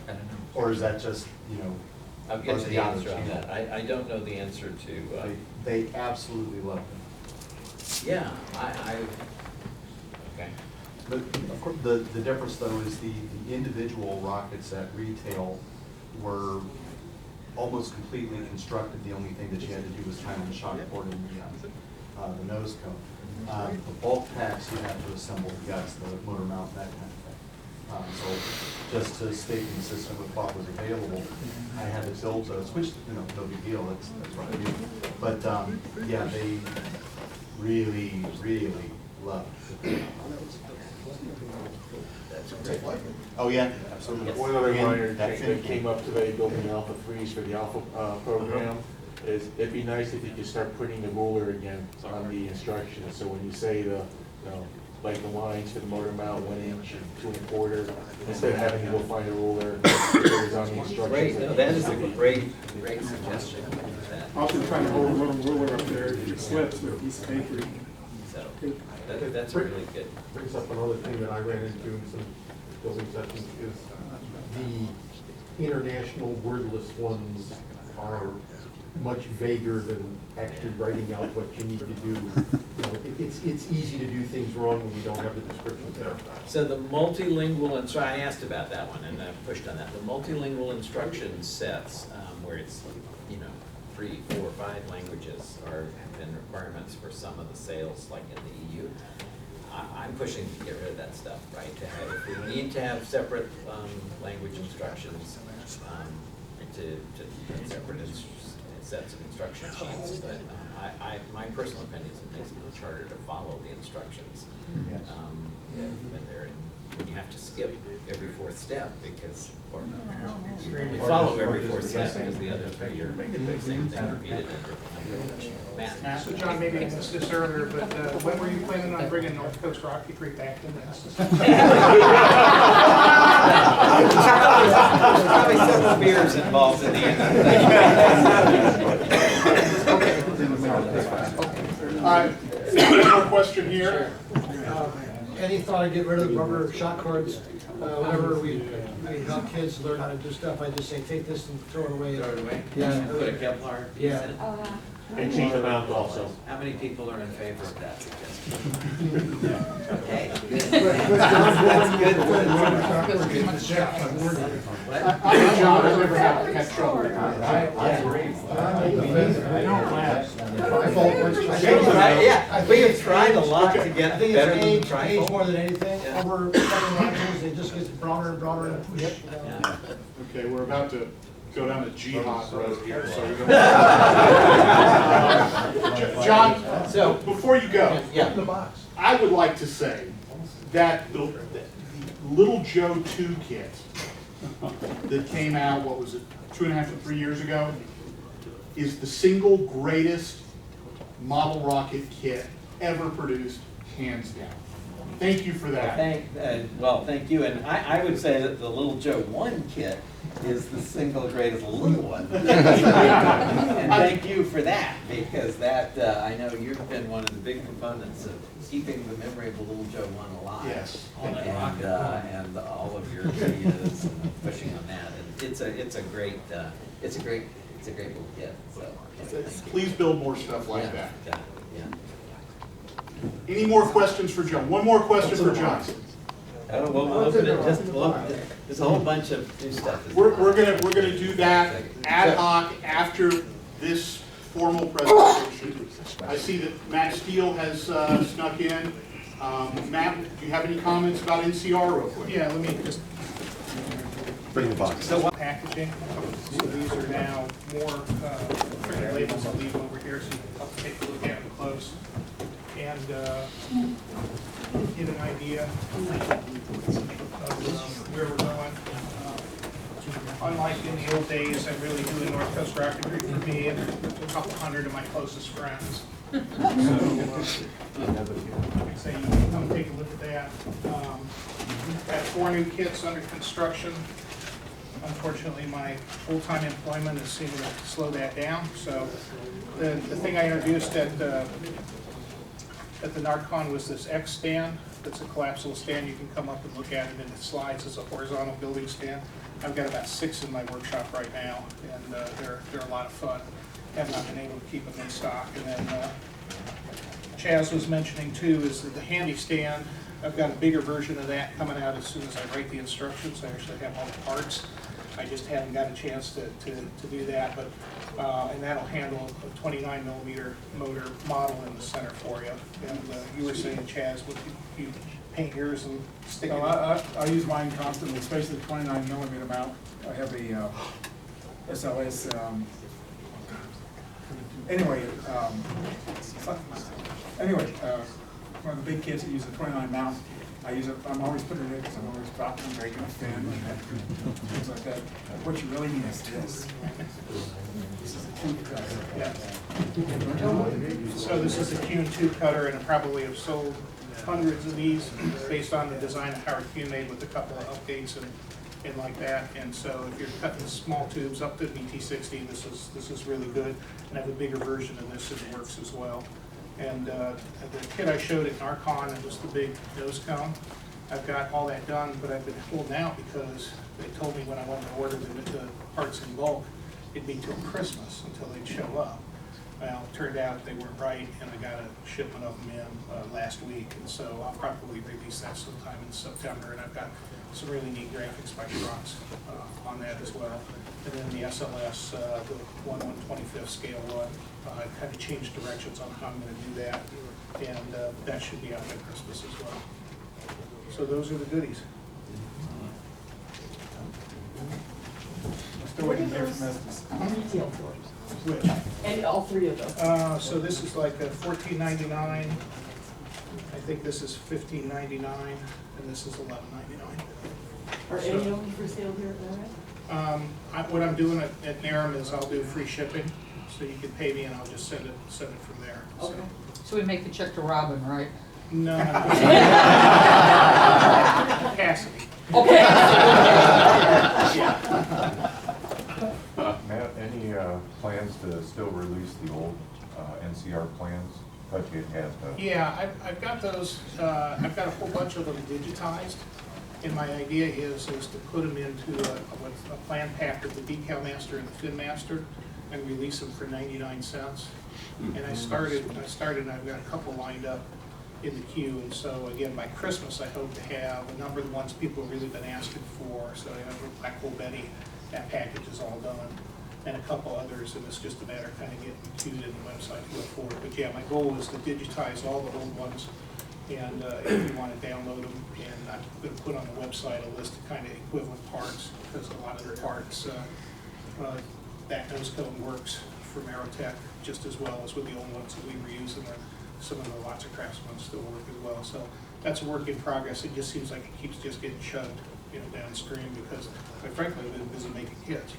I don't know. Or is that just, you know? I'll get to the answer on that. I don't know the answer to. They absolutely love them. Yeah, okay. But of course, the difference though is the individual rockets at retail were almost completely constructed. The only thing that you had to do was time the shock port in the nose cone. The bulk packs you have to assemble the guts, the motor mount, that kind of thing. So just to stay consistent with what was available, I had to build those, which, you know, no big deal, that's what I do. But yeah, they really, really love it. Oh yeah, absolutely. One other minor thing that came up today, building Alpha 3s for the Alpha program, is it'd be nice if you could start putting the ruler again on the instructions. So when you say the, you know, like the lines for the motor mount, 1 inch and 2 1/4, instead of having to go find a ruler, it was on the instructions. Great, no, that is a great suggestion. Often trying to hold a little ruler up there, it slips with a piece of paper. So that's really good. Brings up another thing that I ran into in some building sessions is the international wordless ones are much vaguer than actually writing out what you need to do. You know, it's easy to do things wrong when you don't have the descriptions there. So the multilingual, and so I asked about that one, and I pushed on that. The multilingual instruction sets, where it's, you know, 3, 4, 5 languages have been requirements for some of the sales, like in the EU. I'm pushing to get rid of that stuff, right? If we need to have separate language instructions, to separate sets of instruction sheets, but my personal opinion is it makes it much harder to follow the instructions when they're in when you have to skip every fourth step because, or you follow every fourth step because the other three are the same thing repeated over math. So John, maybe I missed this earlier, but when were you planning on bringing North Coast Rocketry back to this? There's probably several beers involved in the end. One more question here. Any thought to get rid of the rubber shot cords? Whenever we help kids learn how to do stuff, I just say, take this and throw it away. Throw it away? Yeah. Put a Kevlar piece in it? And change them out also. How many people are in favor of that suggestion? Okay. John, I've never had trouble. Yeah, we have tried a lot to get I think better it's than age trifold. more than anything. Over it just gets browner and browner and push. Okay, we're about to go down the jihad road here, so we don't. John, so before you go, I would like to say that the Little Joe 2 kit that came out, what was it, 2.5 to 3 years ago, is the single greatest model rocket kit ever produced, hands down. Thank you for that. Well, thank you, and I would say that the Little Joe 1 kit is the single greatest little one. And thank you for that, because that, I know you've been one of the big proponents of keeping the memory of the Little Joe 1 alive. Yes. And all of your videos and pushing on that, and it's a great little kit, so. Please build more stuff like that. Yeah. Any more questions for John? One more question for John. Oh, well, we'll open it there's a whole bunch of new stuff. We're gonna do that ad hoc after this formal presentation. I see that Matt Steele has snuck in. Matt, do you have any comments about NCR real quick? Yeah, let me just. Bring the box. So packaging, so these are now more printed labels. I'll leave over here so you can take a look at them close and get an idea of where we're going. Unlike in the old days, I'm really doing North Coast Rocketry for me and a couple hundred of my closest friends. So, like I say, you can come take a look at that. Got 4 new kits under construction. Unfortunately, my full-time employment is seeming to slow that down. So the thing I introduced at the NARCON was this X stand. That's a collapsible stand. You can come up and look at it, and it slides as a horizontal building stand. I've got about 6 in my workshop right now, and they're a lot of fun. Have not been able to keep them in stock. And then Chaz was mentioning too is that the handy stand. I've got a bigger version of that coming out as soon as I write the instructions. I actually have all the parts. I just haven't got a chance to do that, but and that'll handle a 29 millimeter motor model in the center for you. And you were saying, Chaz, would you paint yours and stick it in? I use mine constantly, especially the 29 millimeter mount. I have a SLS. Anyway, one of the big kids that use a 29 mount. I use it. I'm always putting it in because I'm always dropping and breaking a fin and things like that. What you really need is this. This is a tube cutter. Yeah. So this is a Kuhn tube cutter, and I probably have sold hundreds of these based on the design that Howard Kuhn made with a couple of updates and like that. And so if you're cutting small tubes up to BT60, this is really good. And I have a bigger version of this that works as well. And the kit I showed at NARCON, it was the big nose cone. I've got all that done, but I've been holding out because they told me when I wanted to order the parts in bulk, it'd be till Christmas until they'd show up. Well, it turned out they weren't right, and I got a shipment of them in last week, and so I'll probably release that sometime in September. And I've got some really neat graphics by Schrock's on that as well. And then the SLS, the 1/125th scale one, I kind of changed directions on how I'm going to do that, and that should be out by Christmas as well. So those are the goodies. Still waiting to hear from Estes. Which? And all 3 of them. So this is like a $14.99 I think this is $15.99 and this is $11.99. Are any of them for sale here at NARAM? What I'm doing at NARAM is I'll do free shipping, so you can pay me and I'll just send it from there. So. Okay. So we make the check to Robin, right? No. Cassidy. Okay. Matt, any plans to still release the old NCR plans? But it has to. Yeah, I've got those. I've got a whole bunch of them digitized, and my idea is to put them into a plan pack with the Decal Master and the Fin Master, and release them for 99 cents. And I started. And I've got a couple lined up in the queue, and so again by Christmas I hope to have a number of the ones people have really been asking for. So I have Black Hole Betty, that package is all done, and a couple others, and it's just a matter of kind of getting queued in the website to go forward. But yeah, my goal is to digitize all the old ones, and if you want to download them, and I'm going to put on the website a list of kind of equivalent parts, because a lot of the parts, that nose cone works from Aerotech just as well as with the old ones that we were using. Some of the lots of crafts ones still work as well. So that's a work in progress. It just seems like it keeps just getting shoved, downstream because, quite frankly, I've been busy making kits.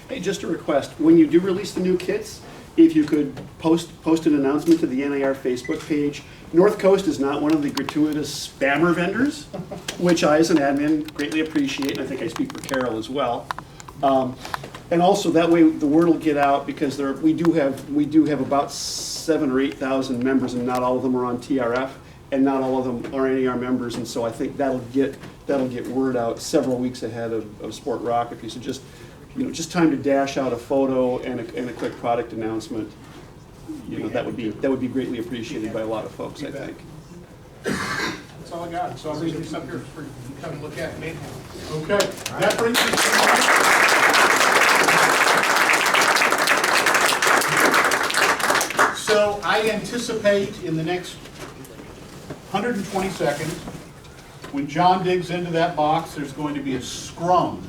Hey, just a request, when you do release the new kits, if you could post an announcement to the NAR Facebook page. North Coast is not one of the gratuitous spammer vendors, which I as an admin greatly appreciate, and I think I speak for Carol as well. And also that way the word will get out, because we do have about 7,000 or 8,000 members, and not all of them are on TRF, and not all of them are NAR members, and so I think that'll get word out several weeks ahead of Sport Rocketry. So just time to dash out a photo and a quick product announcement. That would be greatly appreciated by a lot of folks, I think. That's all I got. So I'll leave these up here for you to come look at me. Okay, that brings us So I anticipate in the next 120 seconds, when John digs into that box, there's going to be a scrum,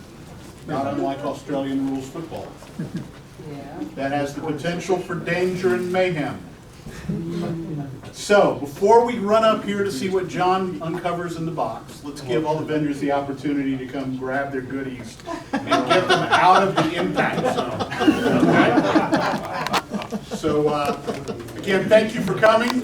not unlike Australian rules football. That has the potential for danger and mayhem. So, before we run up here to see what John uncovers in the box, let's give all the vendors the opportunity to come grab their goodies and get them out of the impact zone. Okay? So, again, thank you for coming.